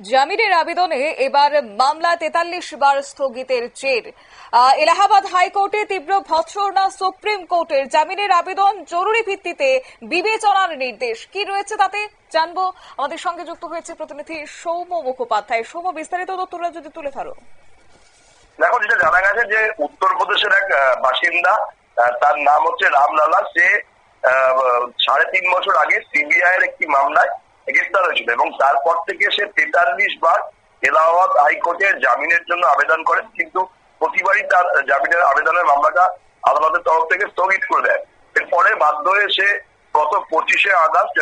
জামিনের আবেদনে এবার মামলা ৪৩ বার স্থগিতের জের। এলাহাবাদ হাইকোর্টে তীব্র ভৎসনা সুপ্রিম কোর্টের। জামিনের আবেদন জরুরি ভিত্তিতে বিবেচনার নির্দেশ। কি রয়েছে তাতে জানবো। আমাদের সঙ্গে যুক্ত হয়েছে প্রতিনিধি সৌম্য মুখোপাধ্যায়। সৌম্য, বিস্তারিত তোমরা যদি তুলে ধরো। দেখো, যেটা জানা গেছে যে উত্তরপ্রদেশের এক বাসিন্দা, তার নাম হচ্ছে রামলালা। সে ৩.৫ বছর আগে সিবিআই এর একটি মামলায় গ্রেফতার হয়েছিল এবং তারপর থেকে সে ৪৩ বার এলাহাবাদ হাইকোর্টে জামিনের জন্য আবেদন করেন, কিন্তু প্রতিবারই তার জামিনের আবেদনের মামলাটা আদালতের তরফ থেকে স্থগিত করে দেয়। এরপরে বাধ্য হয়ে সে গত ২৫শে আগস্ট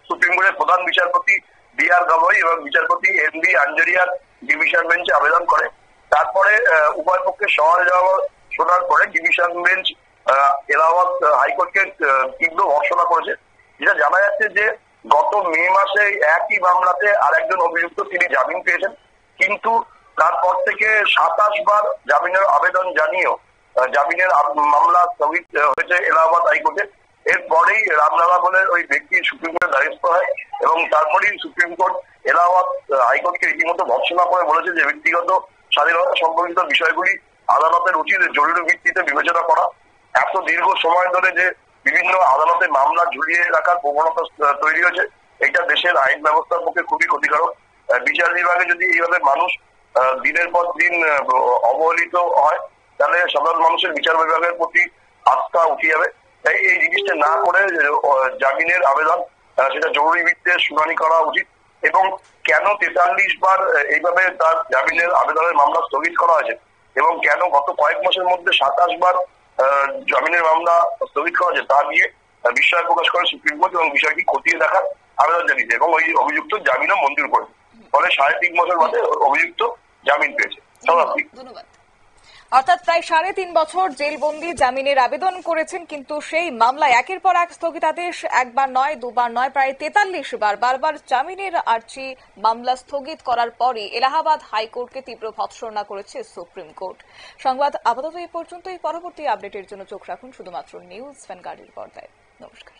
সুপ্রিম কোর্টের প্রধান বিচারপতি বি.আর. গগৈ এবং বিচারপতি এম.বি. আঞ্জরিয়ার ডিভিশন বেঞ্চে আবেদন করে। তারপরে উভয় পক্ষের সওয়াল জবাব শোনার পরে ডিভিশন বেঞ্চ এলাহাবাদ হাইকোর্টকে তীব্র ভর্ৎসনা করেছে। যেটা জানা যাচ্ছে যে গত মে মাসে একই মামলাতে আর একজন অভিযুক্ত তিনি জামিন পেয়েছেন, কিন্তু তারপর থেকে ২৭ বার জামিনের আবেদন জানিয়েও জামিনের মামলা স্থগিত হয়েছে এলাহাবাদ হাইকোর্টে। এরপরেই রামলালা বলে ওই ব্যক্তি সুপ্রিম কোর্টের দ্বারস্থ হয় এবং তারপরেই সুপ্রিম কোর্ট এলাহাবাদ হাইকোর্টকে রীতিমতো ভর্ৎসনা করে বলেছে যে ব্যক্তিগত স্বাধীনতা সম্পর্কিত বিষয়গুলি আদালতের উচিত জরুরি ভিত্তিতে বিবেচনা করা। এত দীর্ঘ সময় ধরে যে বিভিন্ন আদালতে মামলা ঝুলিয়ে রাখার প্রবণতা তৈরি হয়েছে, এটা দেশের আইন ব্যবস্থার পক্ষে খুবই ক্ষতিকারক। বিচার বিভাগে যদি এইভাবে মানুষ দিনের পর দিন অবহেলিত হয়, তাহলে সাধারণ মানুষের বিচার বিভাগের প্রতি আস্থা উঠে যাবে। তাই এই জিনিসটা না করে জামিনের আবেদন সেটা জরুরি ভিত্তিতে শুনানি করা উচিত। এবং কেন ৪৩ বার এইভাবে তার জামিনের আবেদনের মামলা স্থগিত করা হয়েছে এবং কেন গত কয়েক মাসের মধ্যে ২৭ বার জামিনের মামলা স্থগিত করা হয়েছে তা নিয়ে বিস্ময় প্রকাশ করে সুপ্রিম কোর্ট এবং বিষয়টি খতিয়ে দেখার আবেদন জানিয়েছে এবং ওই অভিযুক্ত জামিনও মঞ্জুর করেছে। ফলে ৩.৫ বছর বাদে অভিযুক্ত জামিন পেয়েছে। ধন্যবাদ। অর্থাৎ প্রায় ৩.৫ বছর জেলবন্দি জামিনের আবেদন করেছেন, কিন্তু সেই মামলায় একের পর এক স্থগিতাদেশ, একবার নয় দুবার নয় প্রায় ৪৩ বার বারবার জামিনের আর্জি মামলা স্থগিত করার পরই এলাহাবাদ হাইকোর্টকে তীব্র ভৎসনা করেছে সুপ্রিম কোর্ট। সংবাদ আপাতত এই পর্যন্তই। পরবর্তী আপডেটের জন্য চোখ রাখুন শুধুমাত্র নিউজ ভ্যানগার্ডের পর্দায়। নমস্কার।